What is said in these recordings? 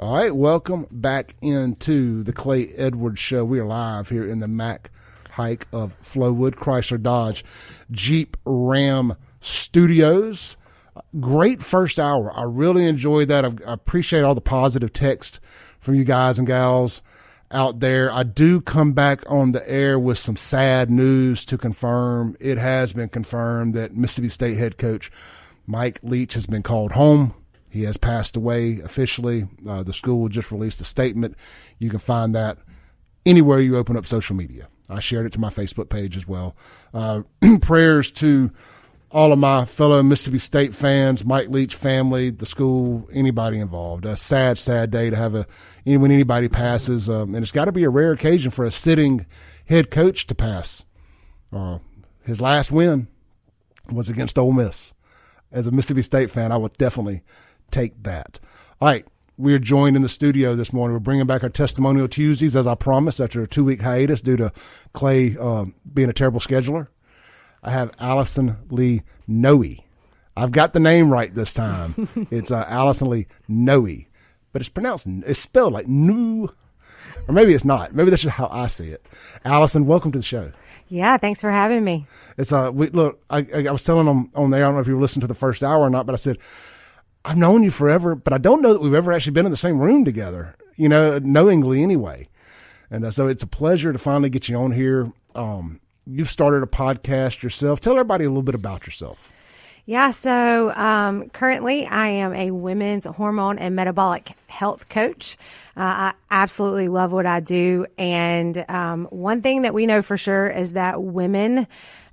All right, welcome back into the Clay Edwards Show. We are live here in the Mac Hike of Flowood Chrysler Dodge Jeep Ram Studios. Great first hour. I really enjoyed that. I appreciate all the positive text from you guys and gals out there. I do come back on the air with some sad news to confirm. It has been confirmed that Mississippi State head coach Mike Leach has been called home. He has passed away officially. The school just released a statement. You can find that anywhere you open up social media. I shared it to my Facebook page as well. Prayers to all of my fellow Mississippi State fans, Mike Leach family, the school, anybody involved. A sad, sad day to have when anybody passes. And it's got to be a rare occasion for a sitting head coach to pass. His last win was against Ole Miss. As a Mississippi State fan, I would definitely take that. All right. We are joined in the studio this morning. We're bringing back our Testimonial Tuesdays, as I promised, after a 2-week hiatus due to Clay being a terrible scheduler. I have Allison Lee Noe. I've got the name right this time. It's Allison Lee Noe, but it's spelled like new, or maybe it's not. Maybe that's just how I see it. Allison, welcome to the show. Yeah, thanks for having me. It's I was telling them on there. I don't know if you listened to the first hour or not, but I said I've known you forever, but I don't know that we've ever actually been in the same room together. Knowingly anyway. And so it's a pleasure to finally get you on here. You've started a podcast yourself. Tell everybody a little bit about yourself. Yeah, so currently I am a women's hormone and metabolic health coach. I absolutely love what I do. And one thing that we know for sure is that women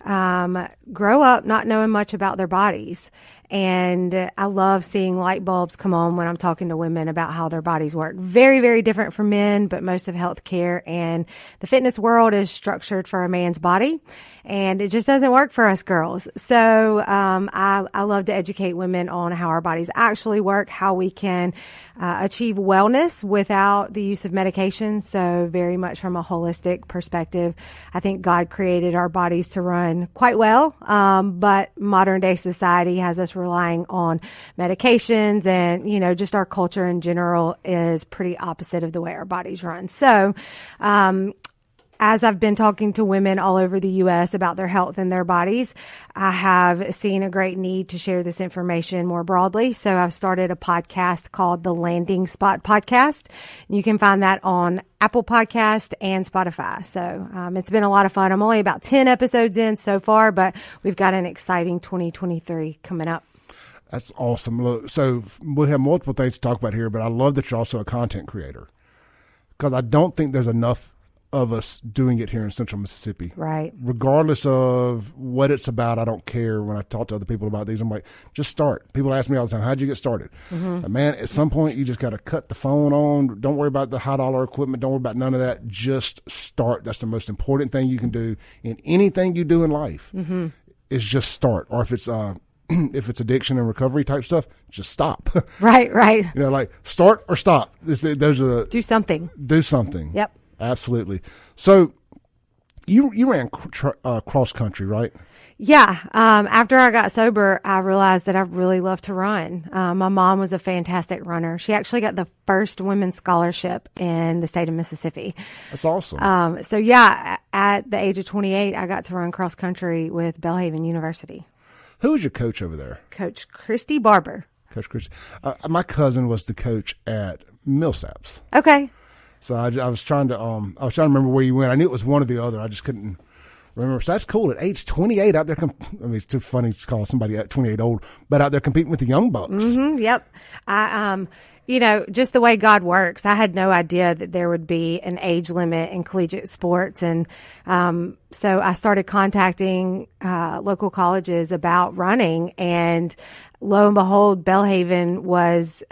grow up not knowing much about their bodies. And I love seeing light bulbs come on when I'm talking to women about how their bodies work. Very, very different from men, but most of healthcare and the fitness world is structured for a man's body, and it just doesn't work for us girls. So I love to educate women on how our bodies actually work, how we can achieve wellness without the use of medication. So very much from a holistic perspective, I think God created our bodies to run quite well, but modern day society has us relying on medications, and just our culture in general is pretty opposite of the way our bodies run. So as I've been talking to women all over the U.S. about their health and their bodies, I have seen a great need to share this information more broadly. So I've started a podcast called the Landing Spot Podcast. You can find that on Apple Podcast and Spotify. So it's been a lot of fun. I'm only about 10 episodes in so far, but we've got an exciting 2023 coming up. That's awesome. Look, so we'll have multiple things to talk about here, but I love that you're also a content creator, because I don't think there's enough of us doing it here in Central Mississippi. Right. Regardless of what it's about, I don't care. When I talk to other people about these, I'm like, just start. People ask me all the time, how'd you get started? Mm-hmm. Man, at some point, you just got to cut the phone on. Don't worry about the high dollar equipment. Don't worry about none of that. Just start. That's the most important thing you can do in anything you do in life, mm-hmm. is just start. Or if it's addiction and recovery type stuff, just stop. Right. Like start or stop. Do something. Do something. Yep. Absolutely. So you ran cross country, right? Yeah. After I got sober, I realized that I really love to run. My mom was a fantastic runner. She actually got the first women's scholarship in the state of Mississippi. That's awesome. So yeah, at the age of 28, I got to run cross country with Belhaven University. Who was your coach over there? Coach Christy Barber. Coach Christy. My cousin was the coach at Millsaps. Okay. So I was trying to remember where you went. I knew it was one or the other. I just couldn't remember. So that's cool. At age 28, out there, it's too funny to call somebody at 28 old, but out there competing with the young bucks. Mm-hmm, yep. Just the way God works, I had no idea that there would be an age limit in collegiate sports. And so I started contacting local colleges about running, and lo and behold, Belhaven was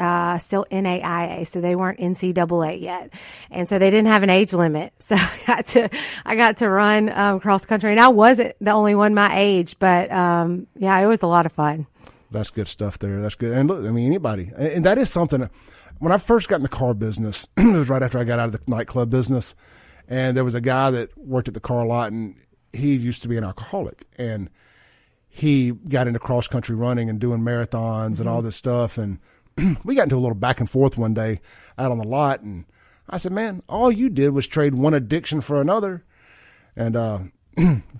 still NAIA, so they weren't NCAA yet, and so they didn't have an age limit. So I got to run cross country, and I wasn't the only one my age, but it was a lot of fun. That's good stuff there. That's good. And look, I mean, anybody, and that is something. When I first got in the car business, it was right after I got out of the nightclub business, and there was a guy that worked at the car lot, and he used to be an alcoholic, and he got into cross country running and doing marathons, mm-hmm. and all this stuff. And we got into a little back and forth one day out on the lot, and I said, man, all you did was trade one addiction for another. And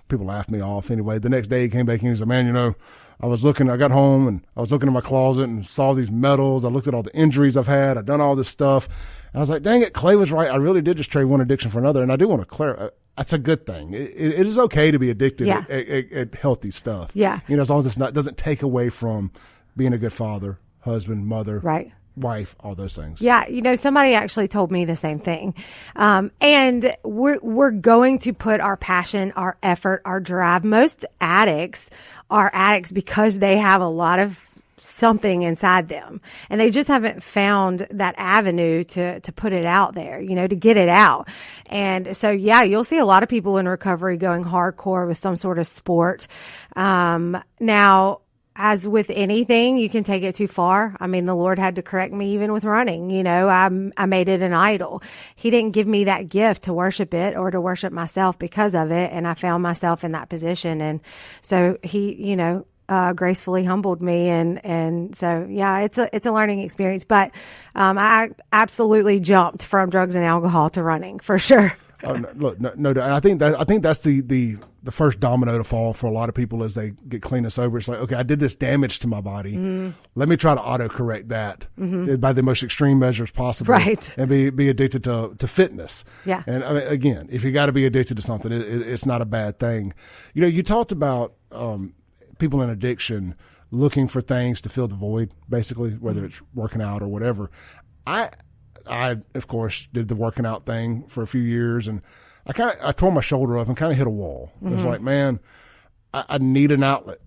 people laughed me off anyway. The next day he came back and he said, man, I got home and I was looking in my closet and saw these medals. I looked at all the injuries I've had. I've done all this stuff. And I was like, dang it, Clay was right. I really did just trade one addiction for another. And I do want to clarify, that's a good thing. It is okay to be addicted at healthy stuff. Yeah. As long as doesn't take away from being a good father, husband, mother, right, wife, all those things. Yeah. Somebody actually told me the same thing. And we're going to put our passion, our effort, our drive. Most addicts are addicts because they have a lot of something inside them and they just haven't found that avenue to put it out there, to get it out. And so, you'll see a lot of people in recovery going hardcore with some sort of sport. Now, as with anything, you can take it too far. I mean, the Lord had to correct me even with running. I made it an idol. He didn't give me that gift to worship it or to worship myself because of it. And I found myself in that position. And so he, gracefully humbled me. And so, it's a learning experience, but, I absolutely jumped from drugs and alcohol to running for sure. Oh, no, I think that's the first domino to fall for a lot of people as they get clean and sober. It's like, okay, I did this damage to my body. Mm-hmm. Let me try to autocorrect that by the most extreme measures possible, right? And be addicted to fitness. Yeah. And I mean, again, if you got to be addicted to something, it's not a bad thing. You talked about people in addiction looking for things to fill the void, basically, whether it's working out or whatever. I, of course, did the working out thing for a few years, and I tore my shoulder up and kind of hit a wall. It was like, man, I need an outlet.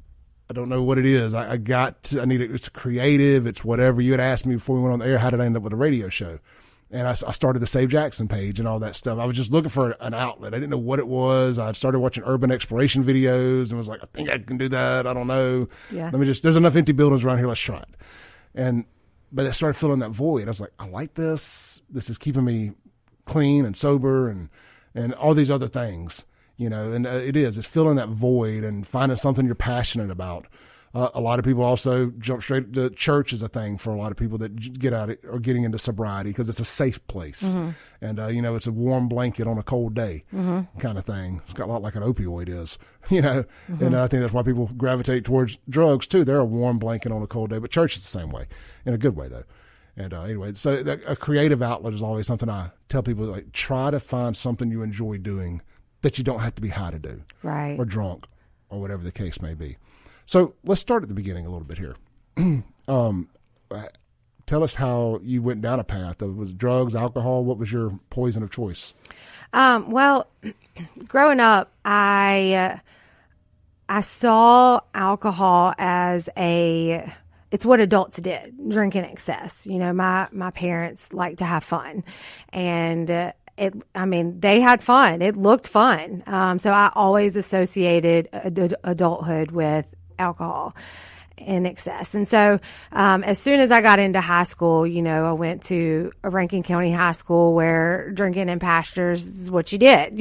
I don't know what it is. I need it. It's creative. It's whatever. You had asked me before we went on the air, how did I end up with a radio show? And I started the Save Jackson page and all that stuff. I was just looking for an outlet. I didn't know what it was. I started watching urban exploration videos and was like, I think I can do that. I don't know. Yeah. There's enough empty buildings around here. Let's try it. But I started filling that void. I was like, I like this. This is keeping me clean and sober and all these other things, and it's filling that void and finding something you're passionate about. A lot of people also jump straight to church as a thing for a lot of people that get out or getting into sobriety because it's a safe place. Mm-hmm. And, it's a warm blanket on a cold day kind of thing. It's got a lot like an opioid is, and I think that's why people gravitate towards drugs too. They're a warm blanket on a cold day, but church is the same way, in a good way though. And anyway, so a creative outlet is always something I tell people, like, try to find something you enjoy doing that you don't have to be high to do, right, or drunk or whatever the case may be. So let's start at the beginning a little bit here. Tell us how you went down a path. Was it drugs, alcohol? What was your poison of choice? Well, growing up, I saw alcohol as it's what adults did, drink in excess. My parents liked to have fun, and they had fun. It looked fun. So I always associated adulthood with alcohol in excess. And so, as soon as I got into high school, I went to a Rankin County high school where drinking in pastures is what you did,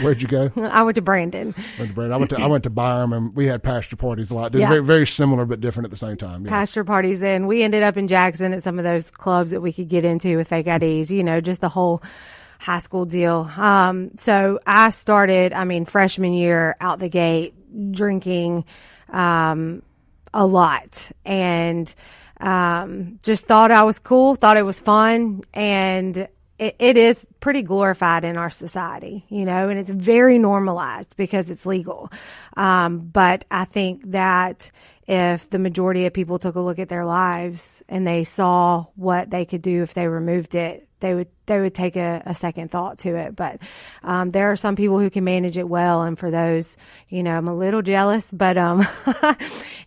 Where'd you go? I went to Brandon. I went to Byram, and we had pasture parties a lot. Yeah. Very, very similar, but different at the same time. Yeah. Pasture parties. And we ended up in Jackson at some of those clubs that we could get into with fake IDs, just the whole high school deal. So I started, freshman year out the gate drinking, a lot, and just thought I was cool, thought it was fun, and it is pretty glorified in our society, and it's very normalized because it's legal. But I think that if the majority of people took a look at their lives and they saw what they could do if they removed it, they would take a second thought to it. But there are some people who can manage it well, and for those, I'm a little jealous. But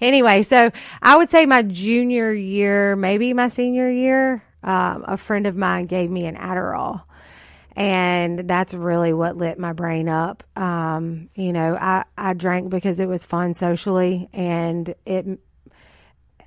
anyway, so I would say my junior year, maybe my senior year, a friend of mine gave me an Adderall. And that's really what lit my brain up. I drank because it was fun socially, and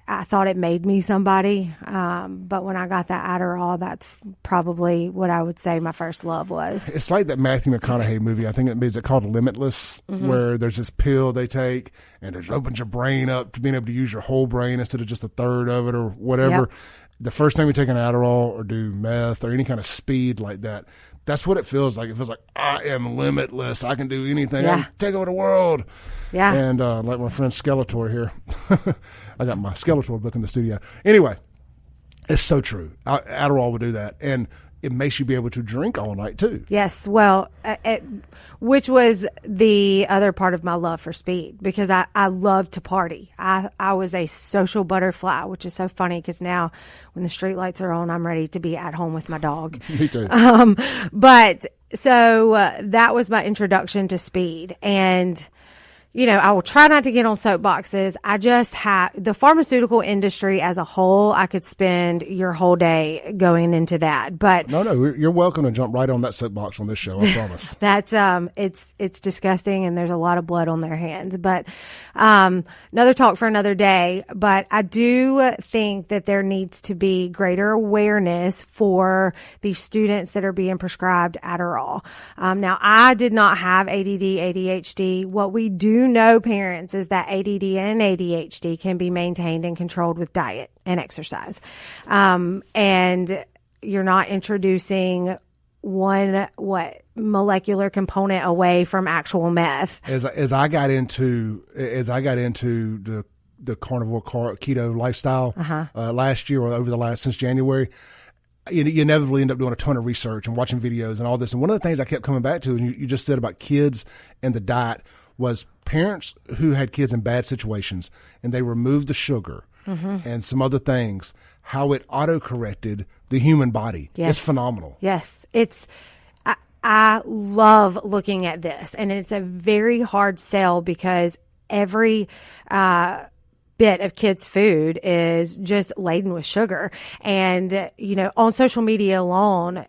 I thought it made me somebody. But when I got that Adderall, that's probably what I would say my first love was. It's like that Matthew McConaughey movie. I think it's called Limitless, where there's this pill they take, and it opens your brain up to being able to use your whole brain instead of just a third of it or whatever. Yep. the first time you take an Adderall or do meth or any kind of speed like that, that's what it feels like. It feels like I am limitless. I can do anything. I can take over the world. Yeah. And like my friend Skeletor here, I got my Skeletor book in the studio. Anyway, it's so true. Adderall would do that. And it makes you be able to drink all night too. Yes. Well, which was the other part of my love for speed, because I love to party. I was a social butterfly, which is so funny because now when the street lights are on, I'm ready to be at home with my dog. Me too. But so that was my introduction to speed. And I will try not to get on soapboxes. I just have the pharmaceutical industry as a whole. I could spend your whole day going into that, but no, you're welcome to jump right on that soapbox on this show. I promise. That's it's disgusting, and there's a lot of blood on their hands. But another talk for another day. But I do think that there needs to be greater awareness for these students that are being prescribed Adderall. Now, I did not have ADD, ADHD. What we do know, parents, is that ADD and ADHD can be maintained and controlled with diet and exercise. And you're not introducing one molecular component away from actual meth. As I got into the carnivore keto lifestyle last year, or since January, you inevitably end up doing a ton of research and watching videos and all this. And one of the things I kept coming back to, and you just said about kids and the diet, was parents who had kids in bad situations and they removed the sugar and some other things, how it auto-corrected the human body. Yes. It's phenomenal. Yes. I love looking at this, and it's a very hard sell because every bit of kids' food is just laden with sugar. And, on social media alone,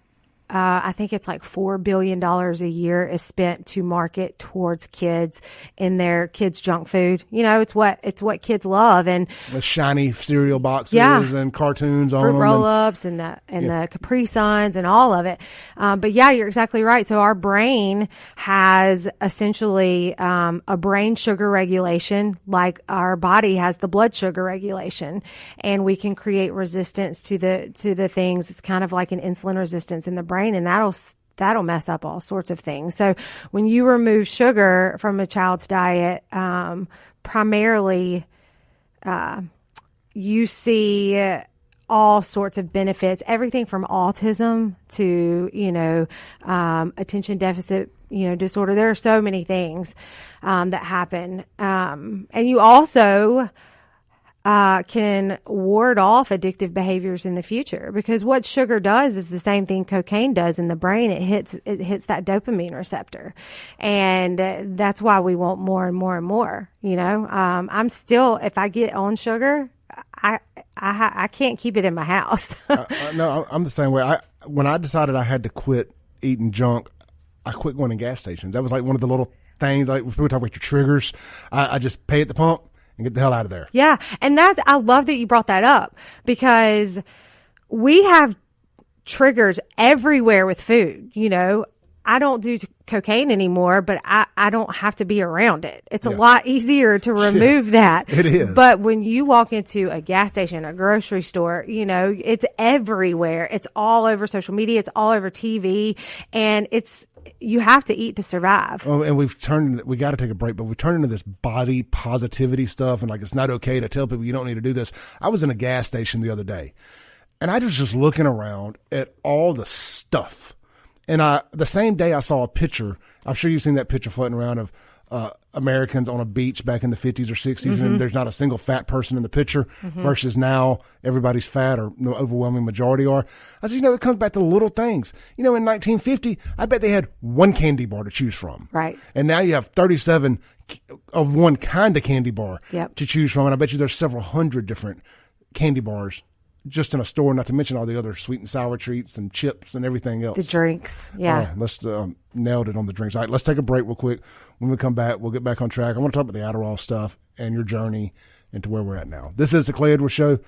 I think it's like $4 billion a year is spent to market towards kids in their kids' junk food. It's what kids love, and the shiny cereal boxes and cartoons on fruit them, roll-ups and the Capri Suns and all of it. But yeah, you're exactly right. So our brain has essentially a brain sugar regulation, like our body has the blood sugar regulation, and we can create resistance to the things. It's kind of like an insulin resistance in the brain, and that'll mess up all sorts of things. So when you remove sugar from a child's diet, primarily, you see all sorts of benefits, everything from autism to, attention deficit, disorder. There are so many things, that happen. And you also, can ward off addictive behaviors in the future, because what sugar does is the same thing cocaine does in the brain. It hits that dopamine receptor, and that's why we want more and more and more. I'm still, if I get on sugar, I can't keep it in my house. No, I'm the same way. When I decided I had to quit eating junk, I quit going to gas stations. That was like one of the little things, like when people talk about your triggers. I just pay at the pump and get the hell out of there. Yeah. And I love that you brought that up, because we have triggers everywhere with food. I don't do cocaine anymore, but I don't have to be around it. It's a lot easier to remove that. It is. But when you walk into a gas station, a grocery store, it's everywhere. It's all over social media. It's all over TV. And you have to eat to survive. Oh, and we got to take a break, but we turned into this body positivity stuff, and like it's not okay to tell people you don't need to do this. I was in a gas station the other day, and I was just looking around at all the stuff. And the same day I saw a picture, I'm sure you've seen that picture floating around of Americans on a beach back in the 50s or 60s, and there's not a single fat person in the picture, versus now everybody's fat, or the overwhelming majority are. I said, it comes back to little things. In 1950, I bet they had one candy bar to choose from. Right. And now you have 37 of one kind of candy bar to choose from. And I bet you there's several hundred different candy bars just in a store, not to mention all the other sweet and sour treats and chips and everything else. The drinks. Yeah. Let's nailed it on the drinks. All right, let's take a break real quick. When we come back, we'll get back on track. I want to talk about the Adderall stuff and your journey into where we're at now. This is the Clay Edwards Show.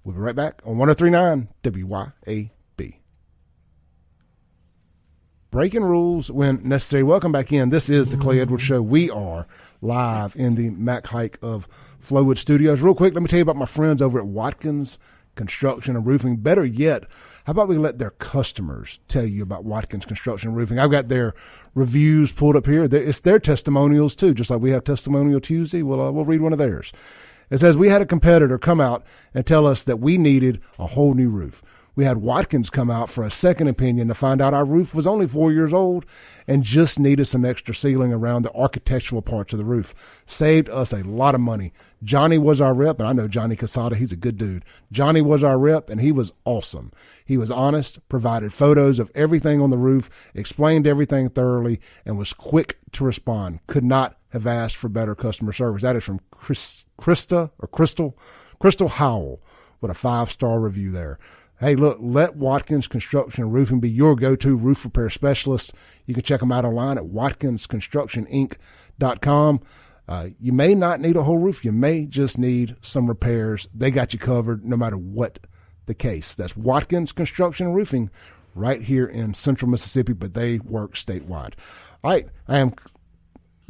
We'll be right back on 103.9 WYAB. Breaking rules when necessary. Welcome back in. This is the Clay Edwards Show. We are live in the Mac Hike of Flowwood Studios. Real quick, let me tell you about my friends over at Watkins Construction and Roofing. Better yet, how about we let their customers tell you about Watkins Construction and Roofing? I've got their reviews pulled up here. It's their testimonials too, just like we have Testimonial Tuesday. We'll read one of theirs. It says, we had a competitor come out and tell us that we needed a whole new roof. We had Watkins come out for a second opinion to find out our roof was only 4 years old and just needed some extra sealing around the architectural parts of the roof. Saved us a lot of money. Johnny was our rep, and I know Johnny Casada. He's a good dude. Johnny was our rep, and he was awesome. He was honest, provided photos of everything on the roof, explained everything thoroughly, and was quick to respond. Could not have asked for better customer service. That is from Crystal Howell with a 5-star review there. Hey, look, let Watkins Construction and Roofing be your go-to roof repair specialist. You can check them out online at watkinsconstructioninc.com. You may not need a whole roof. You may just need some repairs. They got you covered no matter what the case. That's Watkins Construction and Roofing right here in central Mississippi, but they work statewide. All right, I am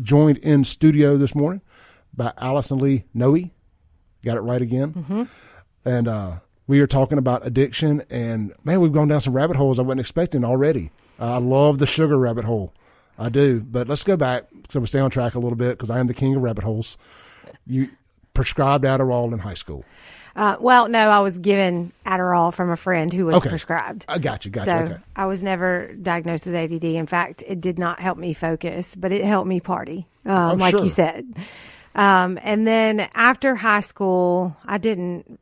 joined in studio this morning by Allison Lee Noe. Got it right again. Mm-hmm. And we are talking about addiction, and man, we've gone down some rabbit holes I wasn't expecting already. I love the sugar rabbit hole. I do. But let's go back so we stay on track a little bit, because I am the king of rabbit holes. You prescribed Adderall in high school. Well, no, I was given Adderall from a friend who was prescribed. I got you. So okay. I was never diagnosed with ADD. In fact, it did not help me focus, but it helped me party, like you said. And then after high school, I didn't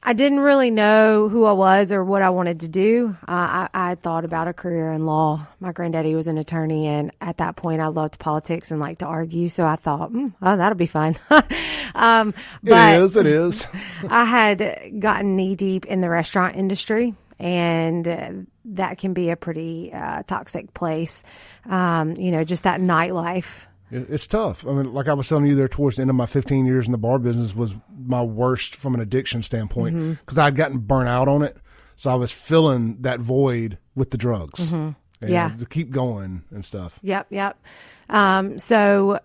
really know who I was or what I wanted to do. I thought about a career in law. My granddaddy was an attorney, and at that point, I loved politics and liked to argue. So I thought, that'll be fun. It is. I had gotten knee deep in the restaurant industry, and that can be a pretty toxic place. Just that nightlife. It's tough. I mean, like I was telling you there, towards the end of my 15 years in the bar business was my worst from an addiction standpoint, because I'd gotten burnt out on it. So I was filling that void with the drugs. Mm-hmm. To keep going and stuff. Yep. So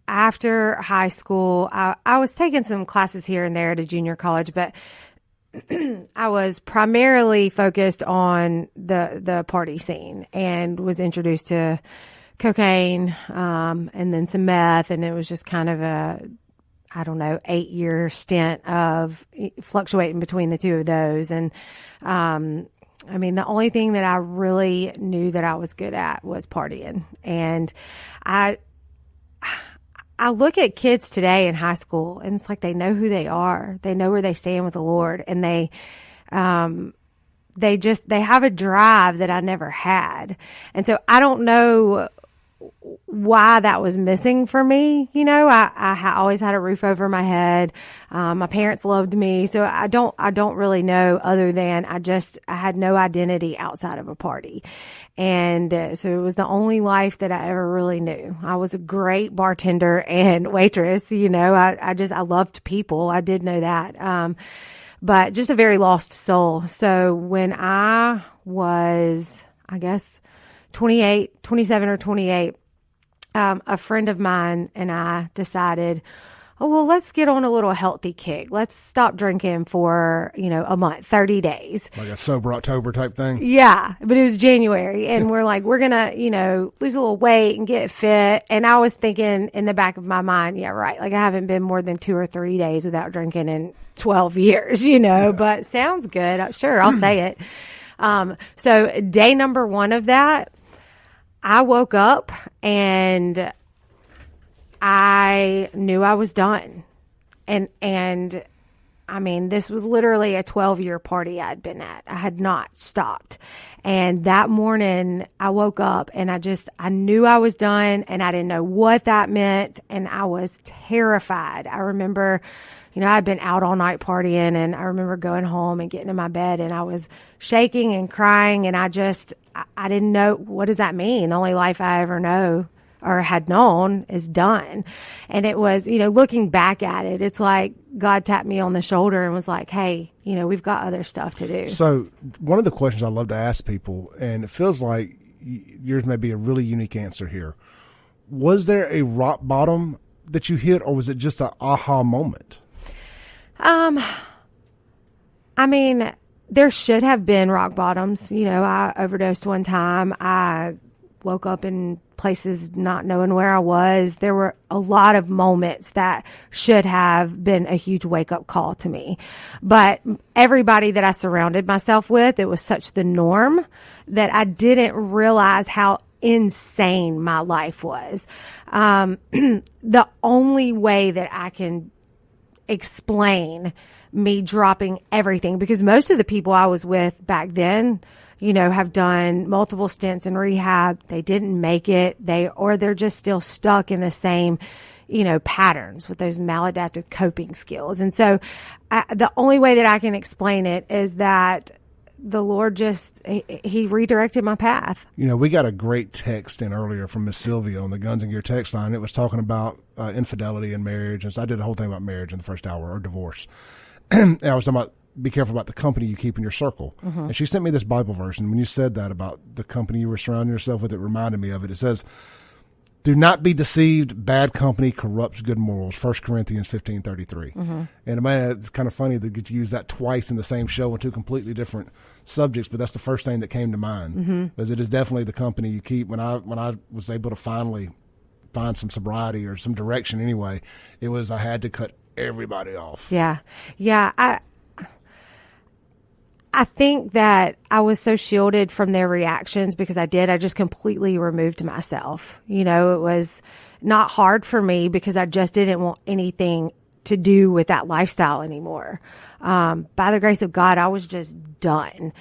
after high school, I was taking some classes here and there at a junior college, but I was primarily focused on the party scene and was introduced to cocaine, and then some meth. And it was just kind of a 8-year stint of fluctuating between the two of those. And, the only thing that I really knew that I was good at was partying. And I look at kids today in high school, and it's like they know who they are. They know where they stand with the Lord, and they have a drive that I never had. And so I don't know why that was missing for me. I always had a roof over my head. My parents loved me. So I don't really know, other than I had no identity outside of a party. And so it was the only life that I ever really knew. I was a great bartender and waitress. I loved people. I did know that. But just a very lost soul. So when I was, 27 or 28, a friend of mine and I decided, let's get on a little healthy kick. Let's stop drinking for, a month, 30 days. Like a sober October type thing? Yeah, but it was January, and we're like, we're going to, lose a little weight and get fit. And I was thinking in the back of my mind, yeah, right. Like, I haven't been more than 2 or 3 days without drinking in 12 years, but sounds good. Sure, I'll say it. So day number 1 of that, I woke up and I knew I was done. And this was literally a 12-year party I'd been at. I had not stopped. And that morning I woke up and I knew I was done, and I didn't know what that meant. And I was terrified. I remember, I'd been out all night partying, and I remember going home and getting in my bed, and I was shaking and crying, and I didn't know, what does that mean? The only life I ever know or had known is done. And it was, looking back at it, it's like God tapped me on the shoulder and was like, hey, we've got other stuff to do. So one of the questions I love to ask people, and it feels like yours may be a really unique answer here. Was there a rock bottom that you hit, or was it just an aha moment? I mean, there should have been rock bottoms. You know, I overdosed one time. I woke up in places not knowing where I was. There were a lot of moments that should have been a huge wake up call to me. But everybody that I surrounded myself with, it was such the norm that I didn't realize how insane my life was. The only way that I can explain me dropping everything, because most of the people I was with back then, you know, have done multiple stints in rehab. They didn't make it. They're just still stuck in the same, you know, patterns with those maladaptive coping skills. And so the only way that I can explain it is that the Lord he redirected my path. You know, we got a great text in earlier from Miss Sylvia on the Guns and Gear text line. It was talking about infidelity in marriage. And so I did the whole thing about marriage in the first hour, or divorce. And I was talking about, be careful about the company you keep in your circle. Mm-hmm. And she sent me this Bible verse. And when you said that about the company you were surrounding yourself with, it reminded me of it. It says, do not be deceived. Bad company corrupts good morals. 1 Corinthians 15:33. Mm-hmm. And man, it's kind of funny to get to use that twice in the same show on two completely different subjects. But that's the first thing that came to mind, because it is definitely the company you keep. When I was able to finally find some sobriety or some direction anyway, it was, I had to cut everybody off. Yeah. I think that I was so shielded from their reactions because I just completely removed myself. You know, it was not hard for me because I just didn't want anything to do with that lifestyle anymore. By the grace of God, I was just done.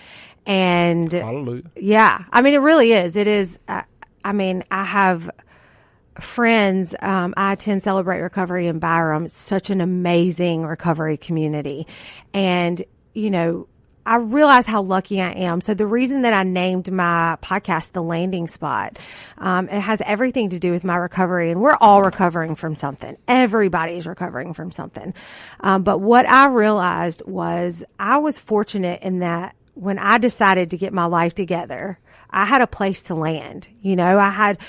And hallelujah. Yeah, I mean, it really is. It is. I mean, I have friends. I attend Celebrate Recovery in Byram. It's such an amazing recovery community. And, you know, I realize how lucky I am. So the reason that I named my podcast The Landing Spot, it has everything to do with my recovery, and we're all recovering from something. Everybody's recovering from something. But what I realized was I was fortunate in that when I decided to get my life together, I had a place to land. You know, I had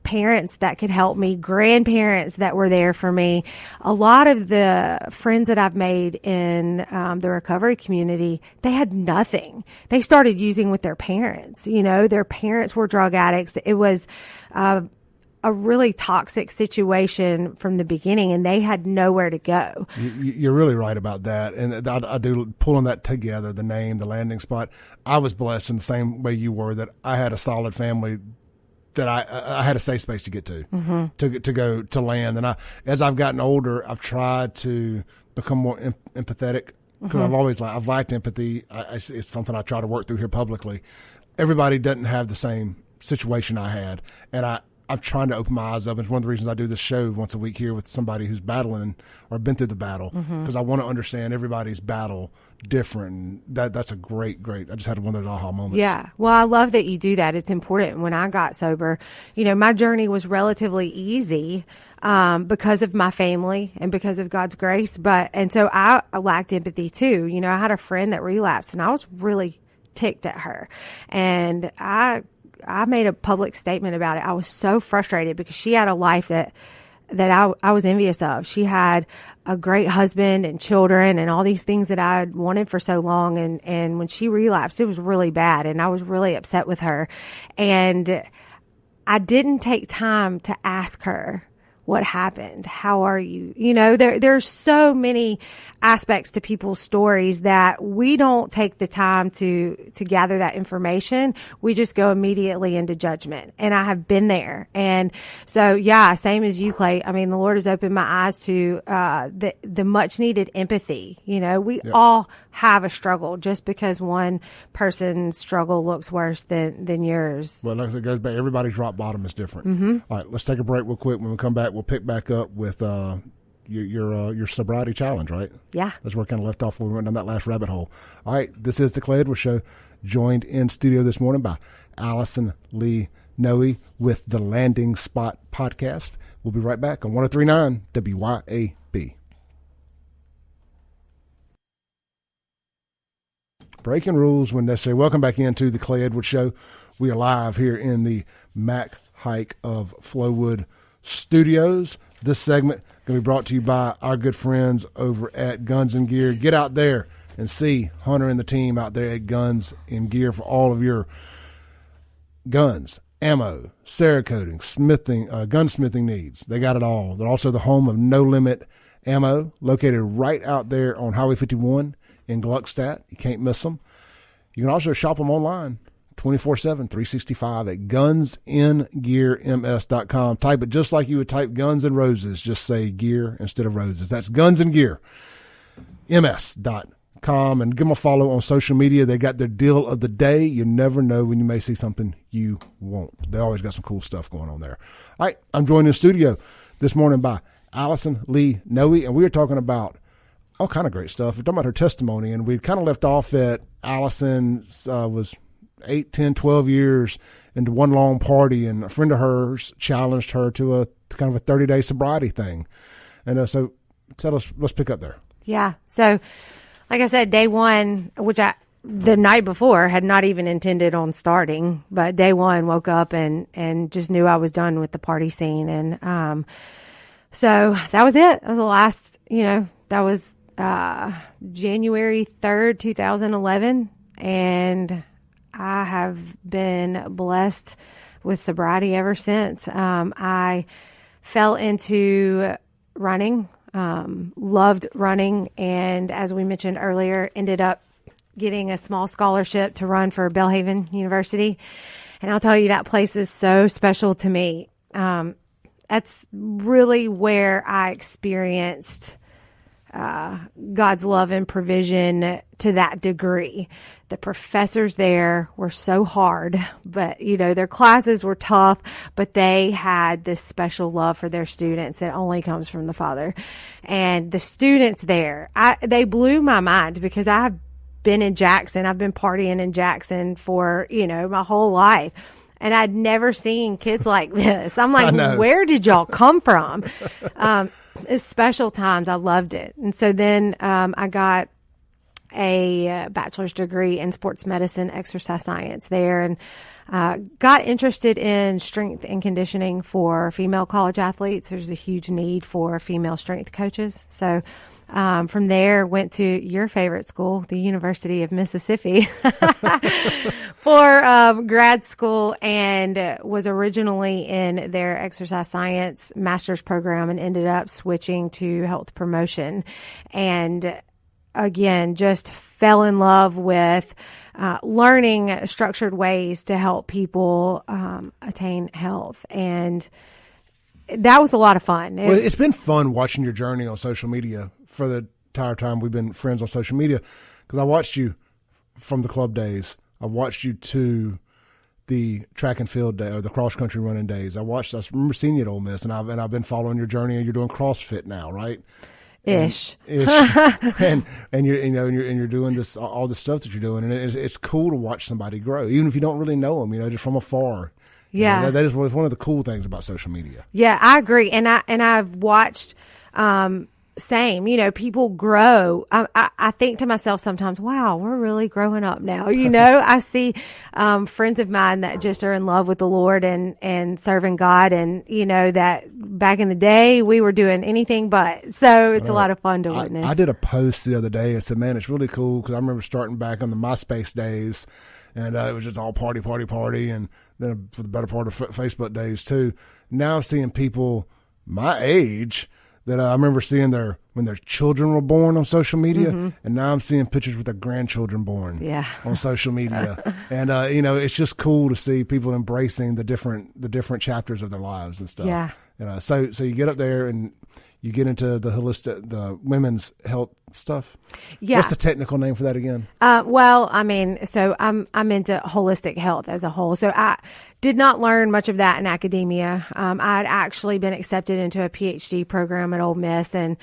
parents that could help me, grandparents that were there for me. A lot of the friends that I've made in the recovery community, they had nothing. They started using with their parents. You know, their parents were drug addicts. It was a really toxic situation from the beginning, and they had nowhere to go. You're really right about that. And I do, pulling that together, the name, the landing spot. I was blessed in the same way you were, that I had a solid family that I had a safe space to get to go to land. And as I've gotten older, I've tried to become more empathetic, because I've lacked empathy. It's something I try to work through here publicly. Everybody doesn't have the same situation I had, and I'm trying to open my eyes up. It's one of the reasons I do this show once a week here with somebody who's battling or been through the battle, because I want to understand everybody's battle different. That's a great. I just had one of those aha moments. Yeah. Well, I love that you do that. It's important. When I got sober, you know, my journey was relatively easy because of my family and because of God's grace. And so I lacked empathy too. You know, I had a friend that relapsed, and I was really ticked at her, and I made a public statement about it. I was so frustrated because she had a life that I was envious of. She had a great husband and children and all these things that I had wanted for so long. And when she relapsed, it was really bad. And I was really upset with her. And I didn't take time to ask her, what happened? How are you? You know, there's so many aspects to people's stories that we don't take the time to gather that information. We just go immediately into judgment. And I have been there. And so, yeah, same as you, Clay. I mean, the Lord has opened my eyes to the much needed empathy. You know, we all have a struggle. Just because one person's struggle looks worse than yours. Well, like it goes back, everybody's rock bottom is different. All right, let's take a break real quick. When we come back, we'll pick back up with your sobriety challenge, right? Yeah. That's where we kind of left off when we went down that last rabbit hole. All right, this is the Clay Edwards Show, joined in studio this morning by Allison Lee Noe with the Landing Spot podcast. We'll be right back on 103.9 WYAB. Breaking rules when necessary. Welcome back into the Clay Edwards Show. We are live here in the Mac Hike of Flowood Studios. This segment going to be brought to you by our good friends over at Guns and Gear. Get out there and see Hunter and the team out there at Guns and Gear for all of your guns, ammo, Cerakoting, smithing, gunsmithing needs. They got it all. They're also the home of No Limit Ammo, located right out there on Highway 51 in Gluckstadt. You can't miss them. You can also shop them online 24/7, 365 at gunsandgearms.com. Type it just like you would type Guns and Roses. Just say gear instead of roses. That's Guns and Gear ms.com, and give them a follow on social media. They got their deal of the day. You never know when you may see something you won't. They always got some cool stuff going on there. All right, I'm joined in the studio this morning by Allison Lee Noe, and we were talking about all kind of great stuff. We're talking about her testimony, and we kind of left off at Allison was 8, 10, 12 years into one long party, and a friend of hers challenged her to a kind of a 30-day sobriety thing. And so tell us, let's pick up there. Yeah. So like I said, day one, which the night before had not even intended on starting, but day one woke up and just knew I was done with the party scene. And so that was it. That was the last, that was January 3rd, 2011. And I have been blessed with sobriety ever since. I fell into running, loved running, and as we mentioned earlier, ended up getting a small scholarship to run for Belhaven University. And I'll tell you, that place is so special to me. That's really where I experienced God's love and provision to that degree. The professors there were so hard, but their classes were tough, but they had this special love for their students that only comes from the Father. And the students there, they blew my mind, because I've been in Jackson. I've been partying in Jackson for, my whole life. And I'd never seen kids like this. I'm like, where did y'all come from? It's special times. I loved it. And so then I got a bachelor's degree in sports medicine, exercise science there, and got interested in strength and conditioning for female college athletes. There's a huge need for female strength coaches. So from there, went to your favorite school, the University of Mississippi, for grad school, and was originally in their exercise science master's program and ended up switching to health promotion. And again, just fell in love with learning structured ways to help people attain health. And that was a lot of fun. Well, it's been fun watching your journey on social media for the entire time we've been friends on social media, because I watched you from the club days. I watched you to the track and field day, or the cross country running days. I remember seeing you at Ole Miss, and I've been following your journey, and you're doing CrossFit now, right? Ish. and you're doing this, all the stuff that you're doing, and it's cool to watch somebody grow, even if you don't really know them, just from afar. Yeah, that is one of the cool things about social media. Yeah, I agree, and I've watched. Same, people grow. I think to myself sometimes, wow, we're really growing up now. I see friends of mine that just are in love with the Lord and serving God, and that back in the day we were doing anything but. So it's a lot of fun to witness. I did a post the other day and said, man, it's really cool, because I remember starting back on the MySpace days, and it was just all party, and then for the better part of Facebook days too. Now I'm seeing people my age that I remember seeing when their children were born on social media, and now I'm seeing pictures with their grandchildren born on social media. And it's just cool to see people embracing the different chapters of their lives and stuff. Yeah. So you get up there and you get into the women's health stuff. Yeah. What's the technical name for that again? Well, so I'm into holistic health as a whole. So I did not learn much of that in academia. I'd actually been accepted into a PhD program at Ole Miss, and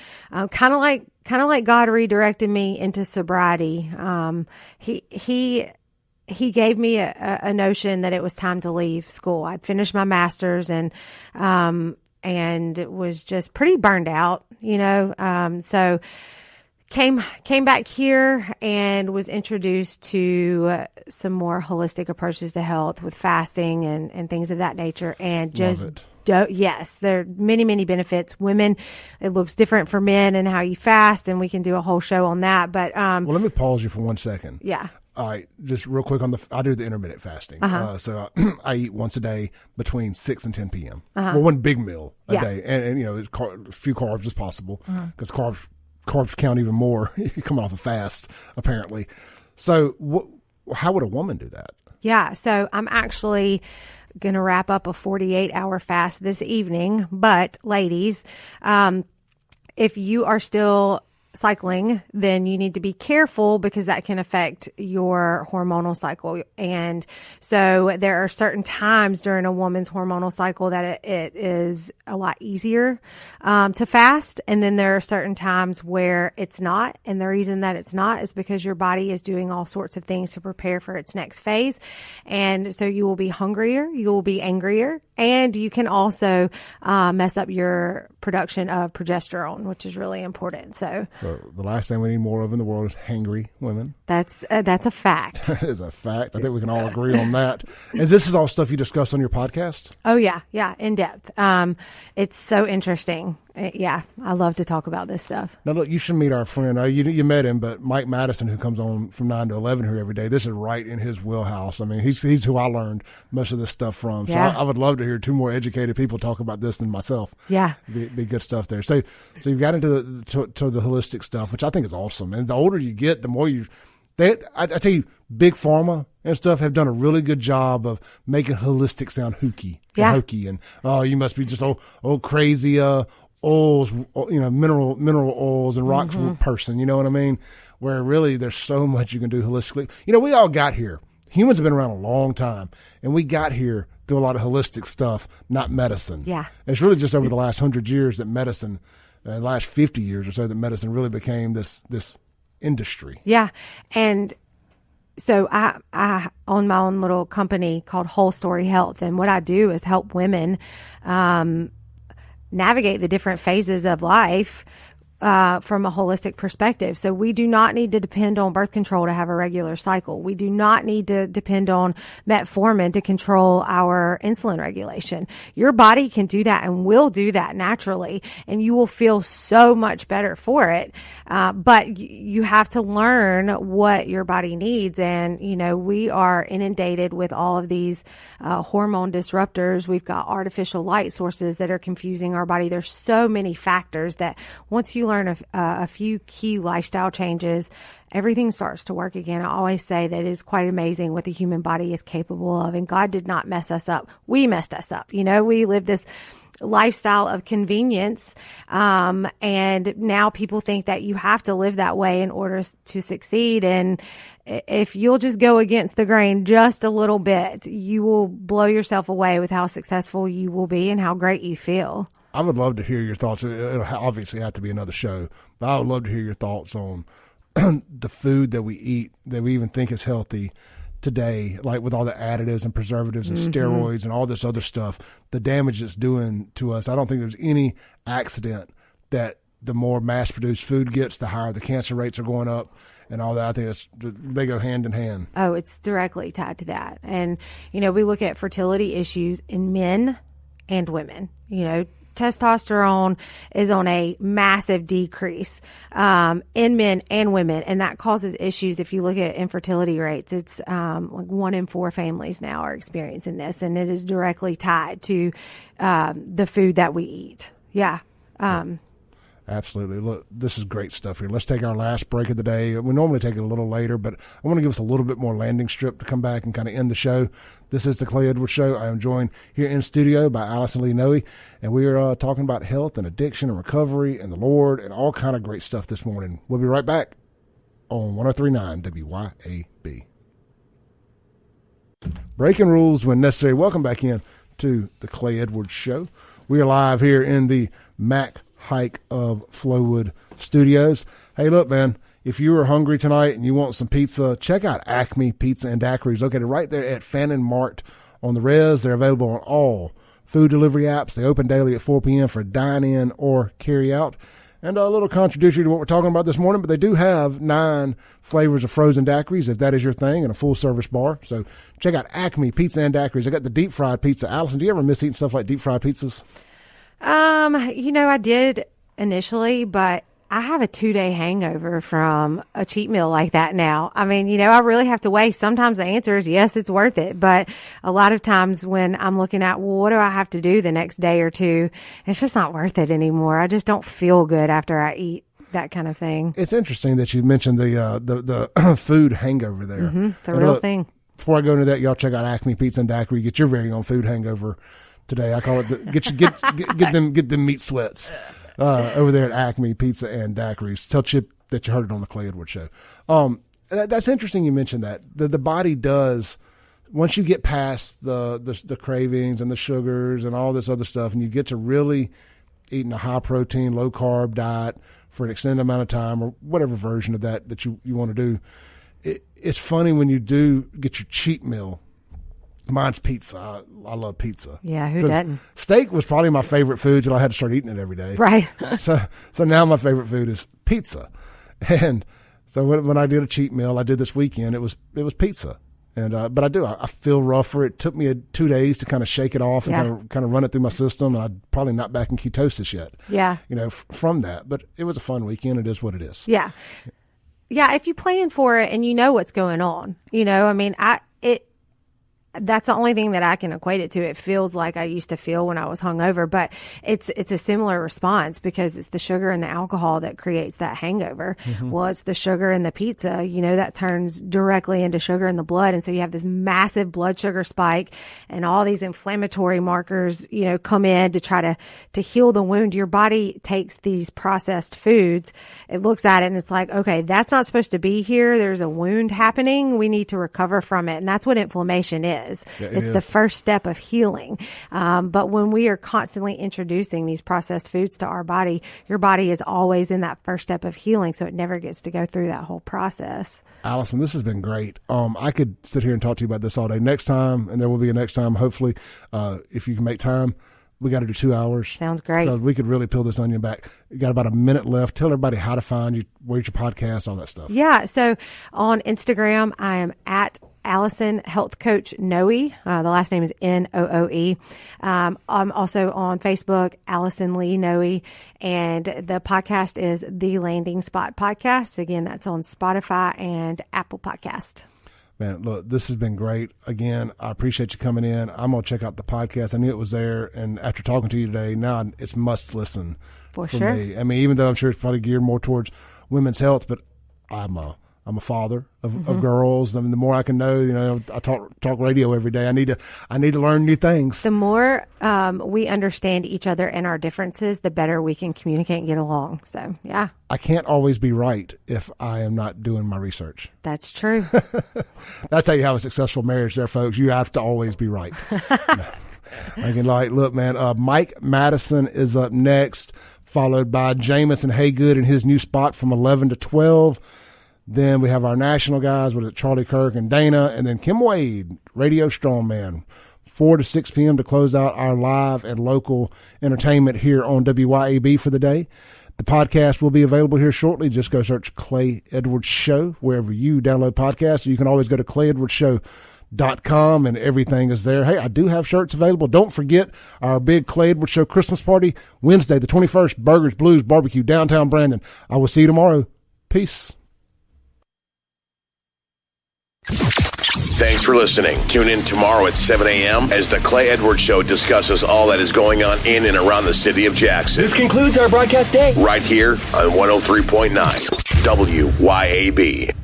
kind of like God redirected me into sobriety. He gave me a notion that it was time to leave school. I'd finished my master's and was just pretty burned out, so came back here and was introduced to some more holistic approaches to health with fasting and things of that nature, and just Yes, there are many, many benefits. Women, it looks different for men and how you fast, and we can do a whole show on that. But well, let me pause you for 1 second. Yeah. All right, just real quick I do the intermittent fasting. So I eat once a day between 6 and 10 p.m. Well, one big meal a day, and as few carbs as possible, because carbs count even more if you come off a fast, apparently. So how would a woman do that? Yeah, so I'm actually going to wrap up a 48-hour fast this evening. But ladies, if you are still cycling, then you need to be careful because that can affect your hormonal cycle. And so there are certain times during a woman's hormonal cycle that it is a lot easier to fast. And then there are certain times where it's not. And the reason that it's not is because your body is doing all sorts of things to prepare for its next phase. And so you will be hungrier, you will be angrier, and you can also mess up your production of progesterone, which is really important. So the last thing we need more of in the world is hangry women. That's a fact. That is a fact. I think we can all agree on that. And this is all stuff you discuss on your podcast? Oh, yeah. Yeah, in depth. It's so interesting. Yeah, I love to talk about this stuff. Now, look, you should meet our friend. You met him, but Mike Madison, who comes on from 9 to 11 here every day, this is right in his wheelhouse. I mean, he's who I learned most of this stuff from. So yeah. I would love to hear two more educated people talk about this than myself. Yeah. Be good stuff there. So you've got into the holistic stuff, which I think is awesome. And the older you get, the more I tell you, Big Pharma and stuff have done a really good job of making holistic sound hokey. Yeah. Hokey. And, you must be just old crazy, oils, mineral oils and rocks person, you know what I mean? Where really there's so much you can do holistically. We all got here. Humans have been around a long time, and we got here through a lot of holistic stuff, not medicine. Yeah. It's really just over the last 100 years that medicine, the last 50 years or so, that medicine really became this industry. Yeah. And so I own my own little company called Whole Story Health, and what I do is help women navigate the different phases of life from a holistic perspective. So we do not need to depend on birth control to have a regular cycle. We do not need to depend on metformin to control our insulin regulation. Your body can do that and will do that naturally, and you will feel so much better for it. But you have to learn what your body needs. And, we are inundated with all of these hormone disruptors. We've got artificial light sources that are confusing our body. There's so many factors that once you learn a few key lifestyle changes, everything starts to work again. I always say that it is quite amazing what the human body is capable of, and God did not mess us up. We messed us up. We live this lifestyle of convenience, and now people think that you have to live that way in order to succeed. And if you'll just go against the grain just a little bit, you will blow yourself away with how successful you will be and how great you feel. I would love to hear your thoughts. It'll obviously have to be another show, but I would love to hear your thoughts on the food that we eat that we even think is healthy today, like with all the additives and preservatives and steroids and all this other stuff, the damage it's doing to us. I don't think there's any accident that the more mass-produced food gets, the higher the cancer rates are going up and all that. I think they go hand in hand. Oh, it's directly tied to that. And, we look at fertility issues in men and women. Testosterone is on a massive decrease in men and women, and that causes issues. If you look at infertility rates, it's like 1 in 4 families now are experiencing this, and it is directly tied to the food that we eat. Yeah. Absolutely. Look, this is great stuff here. Let's take our last break of the day. We normally take it a little later, but I want to give us a little bit more landing strip to come back and kind of end the show. This is the Clay Edwards Show. I am joined here in studio by Allison Lee Noe, and we are talking about health and addiction and recovery and the Lord and all kind of great stuff this morning. We'll be right back on 103.9 WYAB. Breaking rules when necessary. Welcome back in to the Clay Edwards Show. We are live here in the Mac Hike of Flowwood Studios. Hey, look, man, if you are hungry tonight and you want some pizza, check out Acme Pizza and Daiquiris, located right there at Fannin Mart on the Res. They're available on all food delivery apps. They open daily at 4 p.m. for dine-in or carry-out. And a little contradictory to what we're talking about this morning, but they do have 9 flavors of frozen daiquiris, if that is your thing, and a full-service bar. So check out Acme Pizza and Daiquiris. I got the deep-fried pizza. Allison, do you ever miss eating stuff like deep-fried pizzas? I did initially, but I have a 2-day hangover from a cheat meal like that now. I mean, I really have to weigh. Sometimes the answer is yes, it's worth it. But a lot of times when I'm looking at, well, what do I have to do the next day or two? It's just not worth it anymore. I just don't feel good after I eat that kind of thing. It's interesting that you mentioned the food hangover there. Mm-hmm. It's a real thing. Before I go into that, y'all check out Acme Pizza and Daiquiri. Get your very own food hangover today. I call it get them meat sweats. Over there at Acme Pizza and Daiquiris. Tell Chip that you heard it on the Clay Edwards Show. That's interesting you mentioned that. The body does, once you get past the cravings and the sugars and all this other stuff, and you get to really eating a high-protein, low-carb diet for an extended amount of time, or whatever version of that you want to do, it's funny when you do get your cheat meal. Mine's pizza. I love pizza. Yeah, who doesn't? Steak was probably my favorite food till I had to start eating it every day. Right. So now my favorite food is pizza. And so when I did a cheat meal, I did this weekend, it was pizza. And but I feel rougher. It took me 2 days to kind of shake it off and kind of run it through my system, and I'm probably not back in ketosis yet. Yeah. From that. But it was a fun weekend. It is what it is. Yeah. Yeah, if you plan for it and you know what's going on, that's the only thing that I can equate it to. It feels like I used to feel when I was hungover, but it's a similar response because it's the sugar and the alcohol that creates that hangover. Mm-hmm. Well, it's the sugar and the pizza, that turns directly into sugar in the blood. And so you have this massive blood sugar spike and all these inflammatory markers, come in to try to heal the wound. Your body takes these processed foods. It looks at it and it's like, okay, that's not supposed to be here. There's a wound happening. We need to recover from it. And that's what inflammation is. It's the first step of healing. But when we are constantly introducing these processed foods to our body, your body is always in that first step of healing. So it never gets to go through that whole process. Allison, this has been great. I could sit here and talk to you about this all day. Next time, and there will be a next time, hopefully, if you can make time. We got to do 2 hours. Sounds great. We could really peel this onion back. You got about a minute left. Tell everybody how to find you, where's your podcast, all that stuff. Yeah. So on Instagram, I am at Allison Health Coach Noe. The last name is Nooe. I'm also on Facebook, Allison Lee Noe, and the podcast is The Landing Spot Podcast. Again, that's on Spotify and Apple Podcast. Man, look, this has been great. Again, I appreciate you coming in. I'm going to check out the podcast. I knew it was there, and after talking to you today, now it's must listen for sure. me. I mean, even though I'm sure it's probably geared more towards women's health, but I'm a father of girls. I mean, the more I can know, I talk radio every day. I need to learn new things. The more we understand each other and our differences, the better we can communicate and get along. So, yeah. I can't always be right if I am not doing my research. That's true. That's how you have a successful marriage there, folks. You have to always be right. Look, man, Mike Madison is up next, followed by Jamison Haygood in his new spot from 11 to 12. Then we have our national guys with Charlie Kirk and Dana, and then Kim Wade, Radio Strongman, 4 to 6 p.m. to close out our live and local entertainment here on WYAB for the day. The podcast will be available here shortly. Just go search Clay Edwards Show wherever you download podcasts. You can always go to ClayEdwardsShow.com and everything is there. Hey, I do have shirts available. Don't forget our big Clay Edwards Show Christmas party, Wednesday, the 21st, Burgers, Blues, Barbecue, downtown Brandon. I will see you tomorrow. Peace. Thanks for listening. Tune in tomorrow at 7 a.m. as the Clay Edwards Show discusses all that is going on in and around the city of Jackson. This concludes our broadcast day. Right here on 103.9 WYAB.